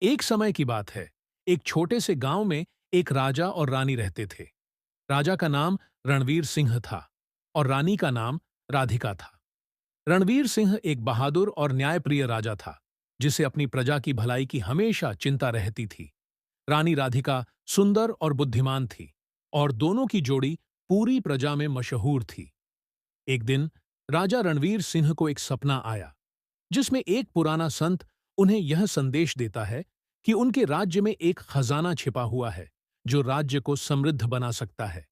एक समय की बात है। एक छोटे से गांव में एक राजा और रानी रहते थे। राजा का नाम रणवीर सिंह था और रानी का नाम राधिका था। रणवीर सिंह एक बहादुर और न्यायप्रिय राजा था, जिसे अपनी प्रजा की भलाई की हमेशा चिंता रहती थी। रानी राधिका सुंदर और बुद्धिमान थी और दोनों की जोड़ी पूरी प्रजा में मशहूर थी। एक दिन राजा रणवीर सिंह को एक सपना आया, जिसमें एक पुराना संत उन्हें यह संदेश देता है कि उनके राज्य में एक खजाना छिपा हुआ है, जो राज्य को समृद्ध बना सकता है।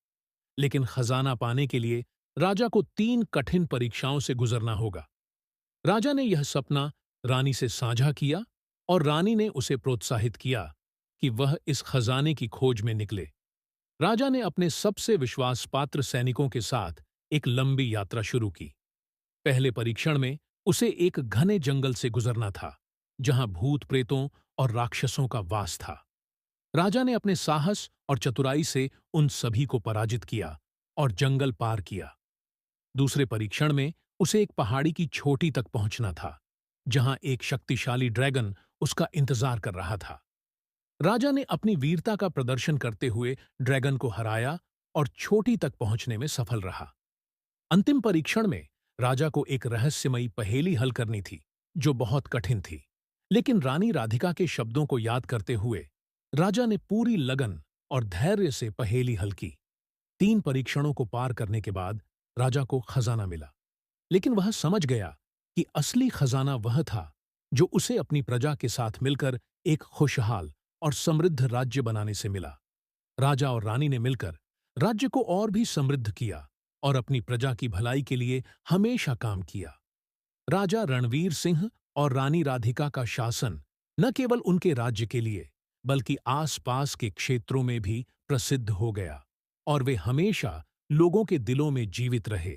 लेकिन खजाना पाने के लिए राजा को 3 कठिन परीक्षाओं से गुजरना होगा। राजा ने यह सपना रानी से साझा किया और रानी ने उसे प्रोत्साहित किया कि वह इस खजाने की खोज में निकले। राजा ने अपने सबसे विश्वासपात्र सैनिकों के साथ एक लंबी यात्रा शुरू की। पहले परीक्षण में उसे एक घने जंगल से गुजरना था, जहां भूत प्रेतों और राक्षसों का वास था। राजा ने अपने साहस और चतुराई से उन सभी को पराजित किया और जंगल पार किया। दूसरे परीक्षण में उसे एक पहाड़ी की चोटी तक पहुंचना था, जहां एक शक्तिशाली ड्रैगन उसका इंतजार कर रहा था। राजा ने अपनी वीरता का प्रदर्शन करते हुए ड्रैगन को हराया और चोटी तक पहुंचने में सफल रहा। अंतिम परीक्षण में राजा को एक रहस्यमयी पहेली हल करनी थी, जो बहुत कठिन थी। लेकिन रानी राधिका के शब्दों को याद करते हुए राजा ने पूरी लगन और धैर्य से पहेली हल की। 3 परीक्षणों को पार करने के बाद राजा को खजाना मिला, लेकिन वह समझ गया कि असली खजाना वह था जो उसे अपनी प्रजा के साथ मिलकर एक खुशहाल और समृद्ध राज्य बनाने से मिला। राजा और रानी ने मिलकर राज्य को और भी समृद्ध किया और अपनी प्रजा की भलाई के लिए हमेशा काम किया। राजा रणवीर सिंह और रानी राधिका का शासन न केवल उनके राज्य के लिए, बल्कि आसपास के क्षेत्रों में भी प्रसिद्ध हो गया और वे हमेशा लोगों के दिलों में जीवित रहे।